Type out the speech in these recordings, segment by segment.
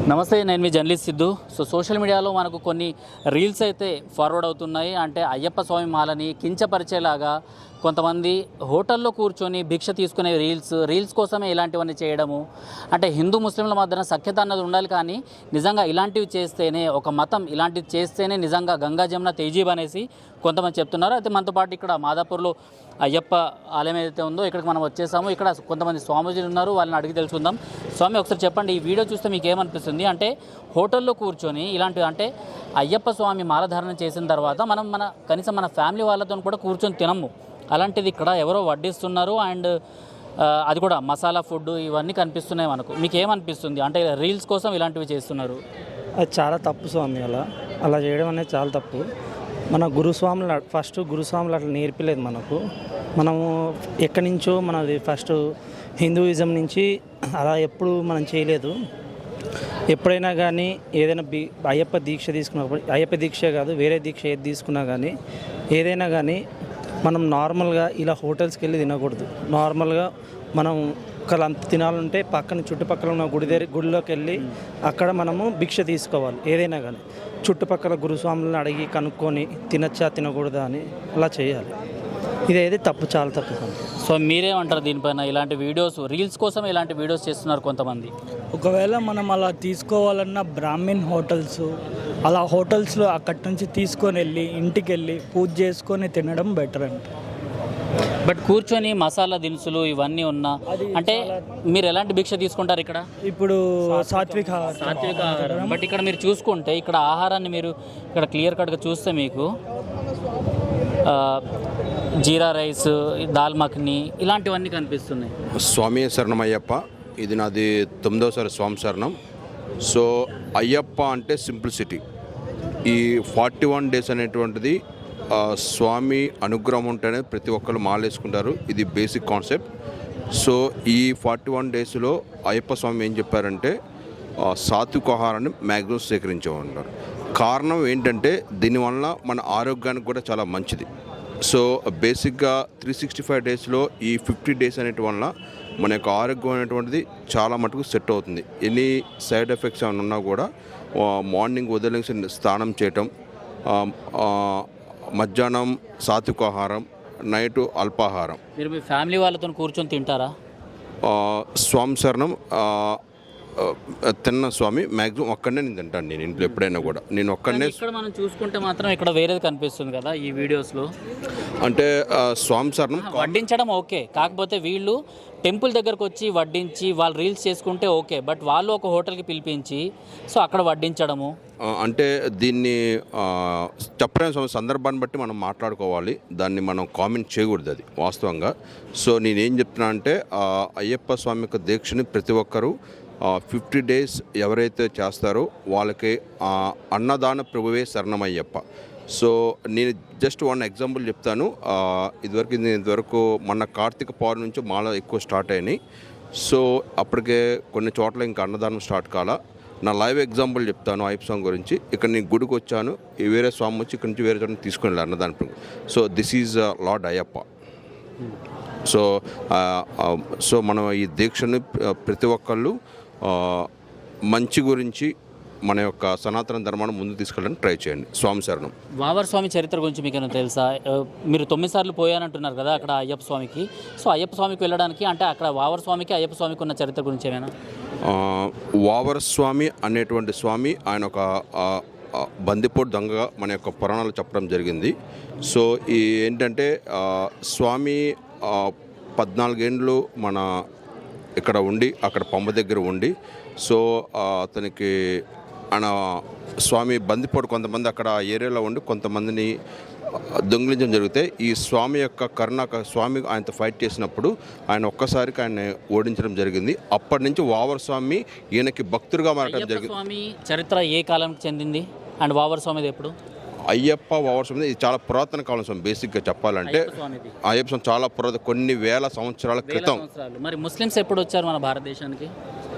నమస్తే, నేను మీ journalist Siddhu. Social మీడియాలో మనకు కొన్ని రీల్స్ అయితే ఫార్వర్డ్ అవుతున్నాయి. అంటే అయ్యప్ప స్వామి మాలని కించపరిచేలాగా కొంతమంది హోటల్లో కూర్చొని భిక్ష తీసుకునే రీల్స్ కోసమే ఇలాంటివన్నీ చేయడము. అంటే హిందూ ముస్లింల మధ్యన సఖ్యత అన్నది ఉండాలి, కానీ నిజంగా ఇలాంటివి చేస్తేనే ఒక మతం ఇలాంటివి చేస్తేనే నిజంగా గంగా జమున తేజీబ్ అనేసి కొంతమంది చెప్తున్నారు. అయితే మనతో పాటు ఇక్కడ మాదాపూర్లో అయ్యప్ప ఆలయం ఏదైతే ఉందో ఇక్కడికి మనం వచ్చేసాము. ఇక్కడ కొంతమంది స్వామీజీలు ఉన్నారు, వాళ్ళని అడిగి తెలుసుకుందాం. స్వామి, ఒకసారి చెప్పండి, ఈ వీడియో చూస్తే మీకు ఏమనిపిస్తుంది? అంటే హోటల్లో కూర్చొని ఇలాంటివి, అంటే అయ్యప్ప స్వామి మాలధారణ చేసిన తర్వాత మనం కనీసం మన ఫ్యామిలీ వాళ్ళతో కూడా కూర్చొని తినము. అలాంటిది ఇక్కడ ఎవరో వడ్డిస్తున్నారు, అండ్ అది కూడా మసాలా ఫుడ్ ఇవన్నీ కనిపిస్తున్నాయి మనకు. మీకు ఏమనిపిస్తుంది? అంటే రీల్స్ కోసం ఇలాంటివి చేస్తున్నారు. అది చాలా తప్పు స్వామి. అలా చేయడం అనేది చాలా తప్పు. మన గురుస్వాములు అట్లా నేర్పలేదు మనకు. మనము ఎక్కడి నుంచో మనది ఫస్ట్ హిందూయిజం నుంచి అలా ఎప్పుడు మనం చేయలేదు. ఎప్పుడైనా కానీ ఏదైనా అయ్యప్ప దీక్ష తీసుకున్నప్పుడు, అయ్యప్ప దీక్ష కాదు వేరే దీక్ష ఏది తీసుకున్నా కానీ, ఏదైనా కానీ మనం నార్మల్గా ఇలా హోటల్స్కి వెళ్ళి తినకూడదు. నార్మల్గా మనం ఒకళ్ళంత తినాలంటే పక్కన చుట్టుపక్కల ఉన్న గుడిలోకి వెళ్ళి అక్కడ మనము భిక్ష తీసుకోవాలి. ఏదైనా కానీ చుట్టుపక్కల గురుస్వాములను అడిగి కనుక్కొని తినచ్చా తినకూడదా అని అలా చేయాలి. ఇదేది తప్పు, చాలా తప్పు. సో మీరేమంటారు దీనిపైన? ఇలాంటి వీడియోస్ రీల్స్ కోసం ఇలాంటి వీడియోస్ చేస్తున్నారు కొంతమంది. ఒకవేళ మనం అలా తీసుకోవాలన్న బ్రాహ్మిన్ హోటల్స్, అలా హోటల్స్లో అక్కడి నుంచి తీసుకొని వెళ్ళి ఇంటికి వెళ్ళి పూజ చేసుకొని తినడం బెటర్ అంట. బట్ కూర్చొని మసాలా దినుసులు ఇవన్నీ ఉన్నా, అంటే మీరు ఎలాంటి భిక్ష తీసుకుంటారు ఇక్కడ? ఇప్పుడు సాత్విక ఆహారం. బట్ ఇక్కడ మీరు చూసుకుంటే ఇక్కడ ఆహారాన్ని మీరు ఇక్కడ క్లియర్ కట్గా చూస్తే మీకు జీరా రైస్, దాల్ మఖని ఇలాంటివన్నీ కనిపిస్తున్నాయి. స్వామి శరణమయ్యప్ప, ఇది నాది 9వ స్వామి శరణం. సో అయ్యప్ప అంటే సింప్లిసిటీ. ఈ 41 డేస్ అనేటువంటిది స్వామి అనుగ్రహం ఉంటేనే ప్రతి ఒక్కరు మాలేసుకుంటారు. ఇది బేసిక్ కాన్సెప్ట్. సో ఈ 41 డేస్లో అయ్యప్ప స్వామి ఏం చెప్పారంటే సాత్విక ఆహారాన్ని మ్యాక్సిమం సేకరించమన్నారు. కారణం ఏంటంటే దీనివల్ల మన ఆరోగ్యానికి కూడా చాలా మంచిది. సో బేసిక్గా 365 డేస్లో ఈ 50 డేస్ అనేటి వల్ల మన యొక్క ఆరోగ్యం అనేటువంటిది చాలా మటుకు సెట్ అవుతుంది. ఎనీ సైడ్ ఎఫెక్ట్స్ ఏమైనా ఉన్నా కూడా మార్నింగ్ ఉదయం స్నానం చేయటం, మధ్యాహ్నం సాత్విక ఆహారం, నైట్ అల్పాహారం. మీరు మీ ఫ్యామిలీ వాళ్ళతో కూర్చొని తింటారా? స్వామి శరణం తిన్న స్వామి మ్యాక్సిమం ఒక్కడనే నేను తింటాను. నేను ఇంట్లో ఎప్పుడైనా కూడా నేను ఒక్కడనే. ఇక్కడ మనం చూసుకుంటే మాత్రం ఇక్కడ వేరేది కనిపిస్తుంది కదా ఈ వీడియోస్లో. అంటే స్వామి శరణం వడ్డించడం ఓకే, కాకపోతే వీళ్ళు టెంపుల్ దగ్గరకు వచ్చి వడ్డించి వాళ్ళు రీల్స్ చేసుకుంటే ఓకే, బట్ వాళ్ళు ఒక హోటల్కి పిలిపించి సో అక్కడ వడ్డించడము అంటే దీన్ని చెప్పడం సందర్భాన్ని బట్టి మనం మాట్లాడుకోవాలి. దాన్ని మనం కామెంట్ చేయకూడదు, అది వాస్తవంగా. సో నేనేం చెప్తున్నా అంటే అయ్యప్ప స్వామి యొక్క దీక్షని ప్రతి ఒక్కరూ 50 డేస్ ఎవరైతే చేస్తారో వాళ్ళకి అన్నదాన ప్రభువే శరణమయ్యప్ప. సో నేను జస్ట్ వన్ ఎగ్జాంపుల్ చెప్తాను. ఇదివరకు మొన్న కార్తీక పౌర్ణమి నుంచి మాల ఎక్కువ స్టార్ట్ అయినాయి. సో అప్పటికే కొన్ని చోట్ల ఇంకా అన్నదానం స్టార్ట్ కాలా. నా లైవ్ ఎగ్జాంపుల్ చెప్తాను అయ్యప్ప స్వామి గురించి. ఇక్కడ నేను గుడికి వచ్చాను, వేరే స్వామి వచ్చి ఇక్కడ నుంచి వేరే చోట తీసుకుని వెళ్ళాను అన్నదానం. So this is lord Ayyappa. So మనం ఈ దీక్షను ప్రతి ఒక్కళ్ళు మంచి గురించి మన యొక్క సనాతన ధర్మాన్ని ముందు తీసుకెళ్ళడానికి ట్రై చేయండి. స్వామి శరణం. వావర్ స్వామి చరిత్ర గురించి మీకు ఏమైనా తెలుసా? మీరు 9 సార్లు పోయానంటున్నారు కదా అక్కడ అయ్యప్ప స్వామికి. సో అయ్యప్ప స్వామికి వెళ్ళడానికి, అంటే అక్కడ వావర్ స్వామికి అయ్యప్ప స్వామికి ఉన్న చరిత్ర గురించి ఏమైనా? వావర్ స్వామి అనేటువంటి స్వామి ఆయన ఒక బందిపోటు దొంగగా మన యొక్క పురాణాలు చెప్పడం జరిగింది. సో ఈ ఏంటంటే స్వామి 14 ఏండ్లు మన ఇక్కడ ఉండి అక్కడ పంబ దగ్గర ఉండి, సో అతనికి ఆయన స్వామి బందిపోటు కొంతమంది అక్కడ ఏరియాలో ఉండి కొంతమందిని దొంగిలించడం జరిగితే ఈ స్వామి యొక్క స్వామి ఆయనతో ఫైట్ చేసినప్పుడు ఆయన ఒక్కసారికి ఆయన ఓడించడం జరిగింది. అప్పటి నుంచి వావర్ స్వామి ఈయనకి భక్తుడిగా మారడం జరిగింది. స్వామి చరిత్ర ఏ కాలానికి చెందింది అండ్ వావర్ స్వామిది ఎప్పుడు? అయ్యప్ప వావర్ స్వామి ఇది చాలా పురాతన కాలం స్వామి. బేసిక్గా చెప్పాలంటే అయ్యప్ప స్వామి చాలా కొన్ని వేల సంవత్సరాల క్రితం. మరి ముస్లిమ్స్ ఎప్పుడు వచ్చారు మన భారతదేశానికి?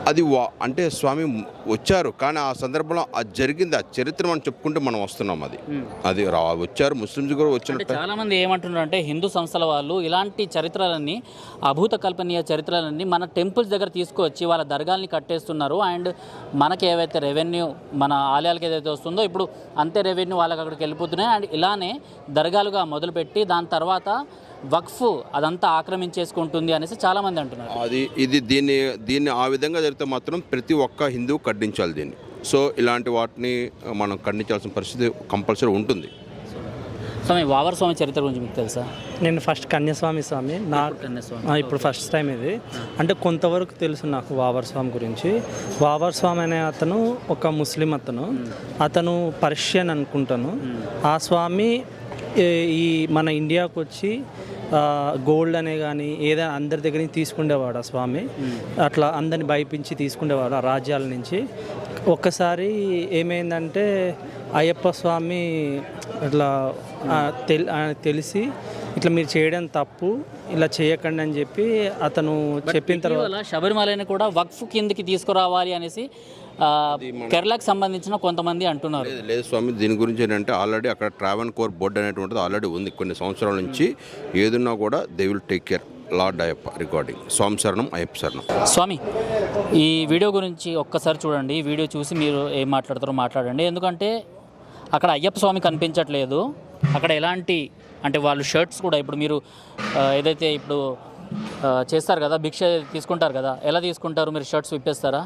అది అంటే స్వామి వచ్చారు, కానీ ఆ సందర్భంలో అది జరిగింది, ఆ చరిత్ర మనం చెప్పుకుంటే మనం వస్తున్నాం. అది వచ్చారు, ముస్లిమ్స్ కూడా వచ్చినట్టు. చాలా మంది ఏమంటున్నారు అంటే హిందూ సంస్థల వాళ్ళు ఇలాంటి చరిత్రలన్నీ, అభూత కల్పనీయ చరిత్రలన్నీ మన టెంపుల్స్ దగ్గర తీసుకువచ్చి వాళ్ళ దర్గాల్ని కట్టేస్తున్నారు. అండ్ మనకి ఏవైతే రెవెన్యూ మన ఆలయాలకు ఏదైతే వస్తుందో ఇప్పుడు అంతే రెవెన్యూ వాళ్ళకి అక్కడికి వెళ్ళిపోతున్నాయి. అండ్ ఇలానే దర్గాలుగా మొదలుపెట్టి దాని తర్వాత వక్ఫ్ అదంతా ఆక్రమించేసుకుంటుంది అనేసి చాలామంది అంటున్నారు. దీన్ని ఆ విధంగా జరిగితే మాత్రం ప్రతి ఒక్క హిందువు ఖండించాలి దీన్ని. సో ఇలాంటి వాటిని మనం ఖండించాల్సిన పరిస్థితి కంపల్సరీ ఉంటుంది. స్వామి వావర్ స్వామి చరిత్ర గురించి మీకు తెలుసా? నేను ఫస్ట్ కన్యాస్వామి స్వామి ఇప్పుడు ఫస్ట్ టైం ఇది. అంటే కొంతవరకు తెలుసు నాకు వావర్ స్వామి గురించి. వావర్ స్వామి అనే అతను ఒక ముస్లిం అతను పర్షియన్ అనుకుంటాను. ఆ స్వామి ఈ మన ఇండియాకు వచ్చి గోల్డ్ అనే కానీ ఏదైనా అందరి దగ్గర నుంచి తీసుకునేవాడు ఆ స్వామి. అట్లా అందరిని భయపించి తీసుకునేవాడు ఆ రాజ్యాల నుంచి. ఒక్కసారి ఏమైందంటే అయ్యప్ప స్వామి ఇట్లా తెలిసి ఇట్లా మీరు చేయడం తప్పు, ఇలా చేయకండి అని చెప్పి అతను చెప్పిన తర్వాత శబరిమలని కూడా వక్ఫ్ కిందకి తీసుకురావాలి అనేసి కేరళకు సంబంధించిన కొంతమంది అంటున్నారు. లేదు స్వామి, దీని గురించి ఏంటంటే ఆల్రెడీ అక్కడ ట్రావెన్కోర్ బోర్డు అనేటువంటిది ఆల్రెడీ ఉంది. కొన్ని సంవత్సరాల నుంచి ఏదున్నా కూడా they will take care. Lord Ayyappa recording. స్వామి శరణం, అయ్యప్ప శరణం. స్వామి, ఈ వీడియో గురించి ఒక్కసారి చూడండి. ఈ వీడియో చూసి మీరు ఏం మాట్లాడతారో మాట్లాడండి. ఎందుకంటే అక్కడ అయ్యప్ప స్వామి కనిపించట్లేదు. అక్కడ ఎలాంటి అంటే వాళ్ళు షర్ట్స్ కూడా ఇప్పుడు మీరు ఏదైతే ఇప్పుడు చేస్తారు కదా, భిక్ష తీసుకుంటారు కదా, ఎలా తీసుకుంటారు? మీరు షర్ట్స్ విప్పేస్తారా?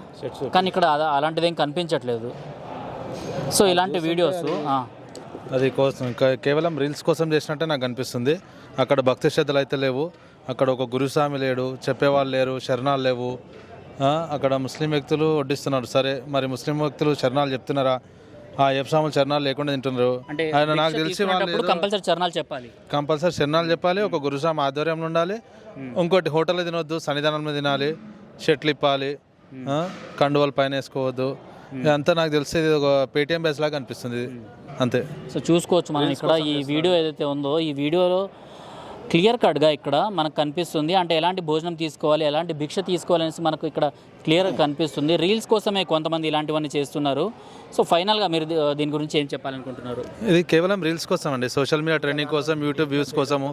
కానీ ఇక్కడ అలాంటిదేం కనిపించట్లేదు. సో ఇలాంటి వీడియోస్ అది కోసం కేవలం రీల్స్ కోసం చేసినట్టే నాకు అనిపిస్తుంది. అక్కడ భక్తి శ్రద్ధలు అయితే లేవు. అక్కడ ఒక గురుస్వామి లేడు, చెప్పేవాళ్ళు లేరు, శరణాలు లేవు. అక్కడ ముస్లిం వ్యక్తులు వడ్డిస్తున్నారు. సరే, మరి ముస్లిం వ్యక్తులు శరణాలు చెప్తున్నారా? ఆ స్వాములు చరణాలు లేకుండా తింటున్నారు. ఆయన నాకు తెలిసి వాళ్ళు కంపల్సరీ చరణాలు చెప్పాలి, కంపల్సరీ చరణాలు చెప్పాలి. ఒక గురుస్వామి ఆధ్వర్యంలో ఉండాలి. ఇంకోటి హోటల్లో తినొద్దు, సన్నిధానంలో తినాలి, షర్ట్లు ఇప్పాలి, కండువాలు పైన వేసుకోవద్దు. అంతా నాకు తెలిసి ఇది ఒక పేటీఎం బేస్ లాగా అనిపిస్తుంది అంతే. సో చూసుకోవచ్చు మనం ఇక్కడ ఈ వీడియో ఏదైతే ఉందో ఈ వీడియోలో క్లియర్ కట్గా ఇక్కడ మనకు కనిపిస్తుంది. అంటే ఎలాంటి భోజనం తీసుకోవాలి, ఎలాంటి భిక్ష తీసుకోవాలి అనేసి మనకు ఇక్కడ క్లియర్గా కనిపిస్తుంది. రీల్స్ కోసమే కొంతమంది ఇలాంటివన్నీ చేస్తున్నారు. సో ఫైనల్గా మీరు దీని గురించి ఏం చెప్పాలనుకుంటున్నారు? ఇది కేవలం రీల్స్ కోసం అండి, సోషల్ మీడియా ట్రెండింగ్ కోసం, యూట్యూబ్ వ్యూస్ కోసము,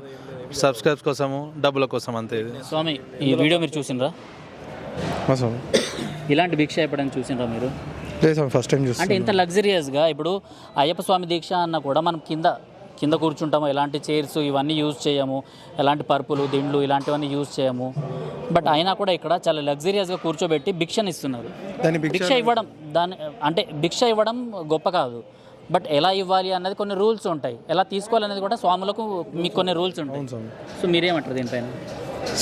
సబ్స్క్రైబ్స్ కోసము, డబ్బుల కోసం అంతే. ఇది స్వామి, ఈ వీడియో మీరు చూసినరా? ఇలాంటి భిక్ష ఎప్పుడైనా చూసినరా మీరు? ఫస్ట్ టైం అంటే ఇంత లగ్జరియస్గా ఇప్పుడు అయ్యప్ప స్వామి దీక్ష అన్న కూడా మనం కింద కూర్చుంటాము, ఎలాంటి చైర్స్ ఇవన్నీ యూజ్ చేయము, ఎలాంటి పరుపులు దిండ్లు ఇలాంటివన్నీ యూజ్ చేయము. బట్ అయినా కూడా ఇక్కడ చాలా లగ్జరియస్గా కూర్చోబెట్టి భిక్షను ఇస్తున్నారు. భిక్ష ఇవ్వడం గొప్ప కాదు, బట్ ఎలా ఇవ్వాలి అన్నది కొన్ని రూల్స్ ఉంటాయి, ఎలా తీసుకోవాలనేది కూడా స్వాములకు మీకు కొన్ని రూల్స్ ఉంటాయి. సో మీరేమంటారు దీనిపైన?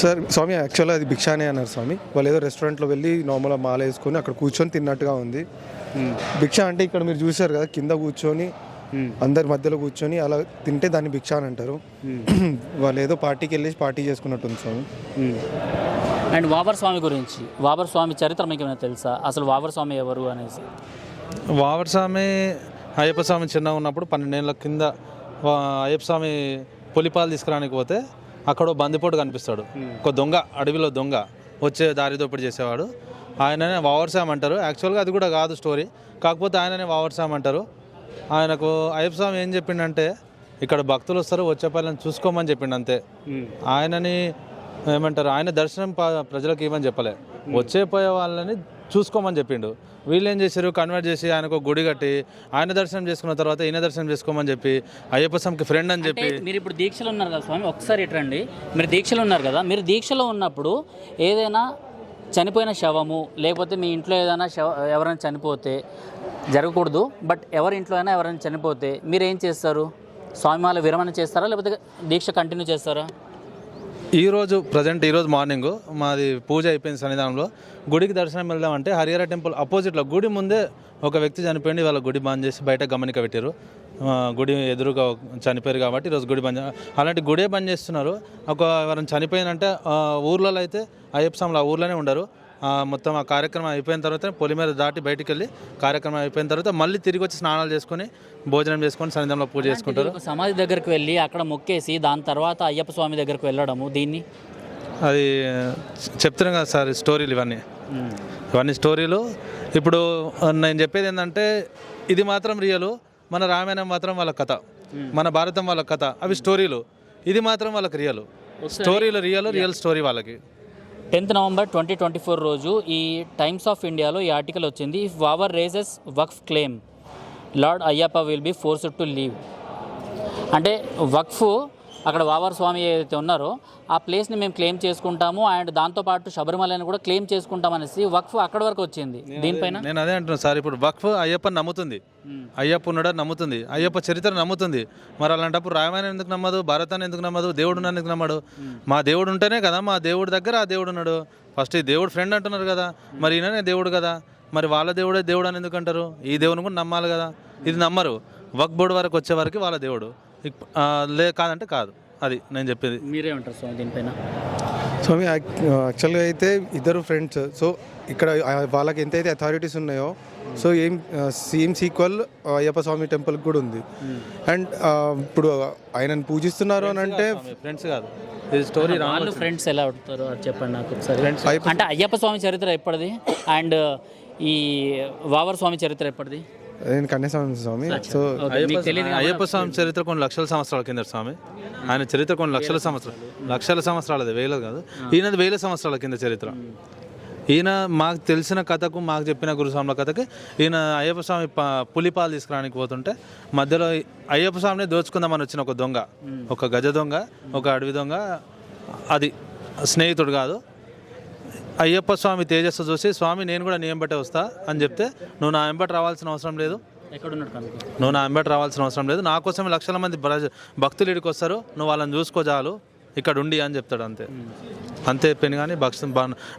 సార్, స్వామి యాక్చువల్గా అది భిక్షానే అన్నారు స్వామి. వాళ్ళు ఏదో రెస్టారెంట్లో వెళ్ళి నార్మల్గా మాల వేసుకొని అక్కడ కూర్చొని తిన్నట్టుగా ఉంది. భిక్ష అంటే ఇక్కడ మీరు చూసారు కదా, కింద కూర్చొని అందరి మధ్యలో కూర్చొని అలా తింటే దాన్ని భిక్ష అని అంటారు. వాళ్ళు ఏదో పార్టీకి వెళ్ళి పార్టీ చేసుకున్నట్టుంది స్వామి. అండ్ వావర్ స్వామి గురించి, వావర్ స్వామి చరిత్ర మీకు ఏమైనా తెలుసా? అసలు వావర్ స్వామి ఎవరు అనేసి? వావర్ స్వామి అయ్యప్ప స్వామి చిన్నగా ఉన్నప్పుడు 12 ఏళ్ళ కింద అయ్యప్ప స్వామి పులిపాలు తీసుకురానికి పోతే అక్కడ బందిపోటు కనిపిస్తాడు. ఒక దొంగ, అడవిలో దొంగ వచ్చే దారి దోపిడీ చేసేవాడు. ఆయననే వావర్ స్వామి అంటారు. యాక్చువల్గా అది కూడా కాదు స్టోరీ, కాకపోతే ఆయననే వావర్ స్వామి అంటారు. ఆయనకు అయ్యప్ప స్వామి ఏం చెప్పిండంటే, ఇక్కడ భక్తులు వస్తారు, వచ్చే పనులను చూసుకోమని చెప్పిండు అంతే. ఆయనని ఏమంటారు, ఆయన దర్శనం ప్రజలకు ఏమని చెప్పలే, వచ్చే పోయే వాళ్ళని చూసుకోమని చెప్పిండు. వీళ్ళు ఏం చేశారు, కన్వర్ట్ చేసి ఆయనకు గుడి కట్టి ఆయన దర్శనం చేసుకున్న తర్వాత ఈయన దర్శనం చేసుకోమని చెప్పి అయ్యప్ప స్వామికి ఫ్రెండ్ అని చెప్పి. మీరు ఇప్పుడు దీక్షలో ఉన్నారు కదా స్వామి, ఒకసారి ఇట్రండి. మీరు దీక్షలో ఉన్నారు కదా, మీరు దీక్షలో ఉన్నప్పుడు ఏదైనా చనిపోయిన శవము లేకపోతే మీ ఇంట్లో ఏదైనా ఎవరైనా చనిపోతే జరగకూడదు, బట్ ఎవరి ఇంట్లో అయినా ఎవరైనా చనిపోతే మీరు ఏం చేస్తారు? స్వామిమాల విరమణ చేస్తారా లేకపోతే దీక్ష కంటిన్యూ చేస్తారా? ఈరోజు మార్నింగ్ మాది పూజ అయిపోయింది సన్నిధానంలో. గుడికి దర్శనం వెళ్దామంటే హరిహర టెంపుల్ అపోజిట్లో గుడి ముందే ఒక వ్యక్తి చనిపోయింది. వాళ్ళ గుడి బంద్ చేసి బయట గమనిక పెట్టారు. గుడి ఎదురుగా చనిపోయారు కాబట్టి ఈరోజు గుడి బంద్. అలాంటి గుడే బంద్ చేస్తున్నారు. ఎవరైనా చనిపోయిందంటే ఊర్లలో అయితే అయ్యప్ప స్వాములు ఆ ఊర్లోనే ఉండరు. మొత్తం ఆ కార్యక్రమం అయిపోయిన తర్వాత పొలిమేర దాటి బయటికి వెళ్ళి కార్యక్రమం అయిపోయిన తర్వాత మళ్ళీ తిరిగి వచ్చి స్నానాలు చేసుకొని భోజనం చేసుకొని సన్నిధానంలో పూజ చేసుకుంటారు. సమాధి దగ్గరికి వెళ్ళి అక్కడ మొక్కేసి దాని తర్వాత అయ్యప్ప స్వామి దగ్గరకు వెళ్ళడము, దీన్ని అది చెప్తున్నాం కదా సార్, స్టోరీలు ఇవన్నీ ఇవన్నీ స్టోరీలు. ఇప్పుడు నేను చెప్పేది ఏంటంటే ఇది మాత్రం రియలు, మన రామాయణం మాత్రం వాళ్ళ కథ, మన భారతం వాళ్ళ కథ, అవి స్టోరీలు. ఇది మాత్రం వాళ్ళకి రియల్ స్టోరీలు, రియల్ స్టోరీ వాళ్ళకి. 10th నవంబర్ 2024 రోజు ఈ టైమ్స్ ఆఫ్ ఇండియాలో ఈ ఆర్టికల్ వచ్చింది. If waiver raises Waqf claim lord Ayyappa will be forced to leave. అంటే వక్ఫ్ అక్కడ వావర్ స్వామి ఏదైతే ఉన్నారో ఆ ప్లేస్ని మేము క్లెయిమ్ చేసుకుంటాము అండ్ దాంతోపాటు శబరిమలని కూడా క్లెయిమ్ చేసుకుంటాం అనేసి వక్ఫ్ అక్కడ వరకు వచ్చింది. దీనిపైన నేను అదే అంటున్నాను సార్. ఇప్పుడు వక్ఫ్ అయ్యప్ప నమ్ముతుంది, అయ్యప్ప ఉన్నాడని నమ్ముతుంది, అయ్యప్ప చరిత్ర నమ్ముతుంది. మరి అలాంటప్పుడు రామాయణం ఎందుకు నమ్మదు, భారతాన్ని ఎందుకు నమ్మదు, దేవుడు ఎందుకు నమ్మడు? మా దేవుడు ఉంటేనే కదా మా దేవుడి దగ్గర ఆ దేవుడు ఉన్నాడు. ఫస్ట్ ఈ దేవుడు ఫ్రెండ్ అంటున్నారు కదా, మరి ఈయననే దేవుడు కదా, మరి వాళ్ళ దేవుడే దేవుడు అని ఎందుకు అంటారు? ఈ దేవుని కూడా నమ్మాలి కదా. ఇది నమ్మరు. వక్ఫ్ బోర్డు వరకు వచ్చే వరకు వాళ్ళ దేవుడు కాదంటే కాదు. అది నేను చెప్పేది. మీరేమంటారు స్వామి దీనిపైన? స్వామి యాక్చువల్గా అయితే ఇద్దరు ఫ్రెండ్స్. సో ఇక్కడ వాళ్ళకి ఎంతైతే అథారిటీస్ ఉన్నాయో సో సేమ్ సీక్వల్ అయ్యప్ప స్వామి టెంపుల్కి కూడా ఉంది. అండ్ ఇప్పుడు ఆయనను పూజిస్తున్నారు అని అంటే ఫ్రెండ్స్ కాదు, ఇది స్టోరీ. వాళ్ళు ఫ్రెండ్స్ ఎలా అవుతారు అది చెప్పండి నాకు ఒకసారి. అంటే అయ్యప్ప స్వామి చరిత్ర ఎప్పటిది అండ్ ఈ వావర్ స్వామి చరిత్ర ఎప్పటిది? నేను కన్యాస్వామి స్వామి. సో అయ్యప్ప స్వామి చరిత్ర కొన్ని లక్షల సంవత్సరాల కింద స్వామి. ఆయన చరిత్ర కొన్ని లక్షల సంవత్సరాలది, వేల కాదు. ఈయనది వేల సంవత్సరాల కింద చరిత్ర. ఈయన మాకు తెలిసిన కథకు, మాకు చెప్పిన గురుస్వాముల కథకి, ఈయన అయ్యప్ప స్వామి పులిపాలు తీసుకురానికి పోతుంటే మధ్యలో అయ్యప్ప స్వామిని దోచుకుందామని వచ్చిన ఒక దొంగ, ఒక గజ దొంగ, ఒక అడవి దొంగ, అది స్నేహితుడు కాదు. అయ్యప్ప స్వామి తేజస్సు చూసి, స్వామి నేను కూడా నీ వెంబటే వస్తా అని చెప్తే, నువ్వు నా వెంబటి రావాల్సిన అవసరం లేదు, నువ్వు నా వెంబటి రావాల్సిన అవసరం లేదు, నా కోసం లక్షల మంది భక్తులు ఇక్కడికి వస్తారు, నువ్వు వాళ్ళని చూసుకో చాలు, ఇక్కడ ఉండి అని చెప్తాడు. అంతే పెని కానీ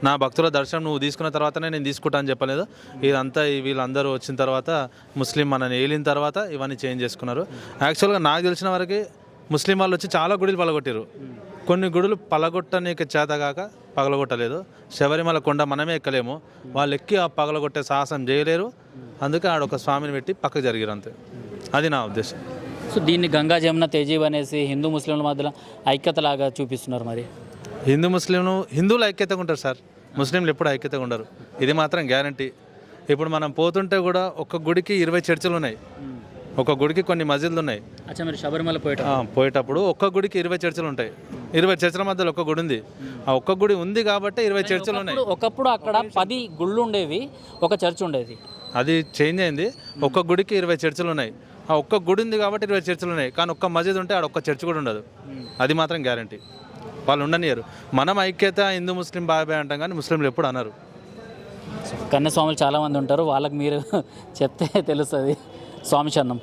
నా భక్తుల దర్శనం నువ్వు తీసుకున్న తర్వాతనే నేను తీసుకుంటా అని చెప్పలేదు. ఇదంతా వీళ్ళందరూ వచ్చిన తర్వాత, ముస్లిం మనని ఏలిన తర్వాత ఇవన్నీ చేంజ్ చేసుకున్నారు. యాక్చువల్గా నాకు తెలిసిన వరకు ముస్లిం వాళ్ళు వచ్చి చాలా గుడులు పలగొట్టారు. కొన్ని గుడులు పలగొట్టనీకి చేతగాక పగలగొట్టలేదు. శబరిమల కొండ మనమే ఎక్కలేము, వాళ్ళు ఎక్కి ఆ పగలగొట్టే సాహసం చేయలేరు. అందుకే ఆడొక స్వామిని పెట్టి పక్కకు జరిగారు, అంతే. అది నా ఉద్దేశం. సో దీన్ని గంగా జమున తేజీవ్ అనేసి హిందూ ముస్లింల మధ్యలో ఐక్యతలాగా చూపిస్తున్నారు. మరి హిందువులు ఐక్యతగా ఉంటారు సార్, ముస్లింలు ఎప్పుడు ఐక్యతగా ఉండరు, ఇది మాత్రం గ్యారంటీ. ఇప్పుడు మనం పోతుంటే కూడా ఒక గుడికి 20 చర్చిలు ఉన్నాయి, ఒక గుడికి కొన్ని మస్జిద్లు ఉన్నాయి. మీరు శబరిమల పోయేటప్పుడు ఒక్క గుడికి 20 చర్చిలు ఉంటాయి. 20 చర్చిల మధ్యలో ఒక్క గుడి ఉంది. ఆ ఒక్క గుడి ఉంది కాబట్టి 20 చర్చిలు ఉన్నాయి. ఒకప్పుడు అక్కడ 10 గుళ్ళు ఉండేవి, ఒక చర్చ్ ఉండేది. అది చేంజ్ అయింది. ఒక్క గుడికి 20 చర్చిలు ఉన్నాయి. ఆ ఒక్క గుడి ఉంది కాబట్టి 20 చర్చిలు ఉన్నాయి. కానీ ఒక్క మస్జిద్ ఉంటే ఆడ ఒక్క చర్చ్ కూడా ఉండదు. అది మాత్రం గ్యారంటీ. వాళ్ళు ఉండనియరు. మనం ఐక్యత హిందూ ముస్లిం బాబాయ్ అంటాం కానీ ముస్లింలు ఎప్పుడు అన్నారు. కన్యస్వాములు చాలామంది ఉంటారు, వాళ్ళకి మీరు చెప్తే తెలుస్తుంది. స్వామి శరణం.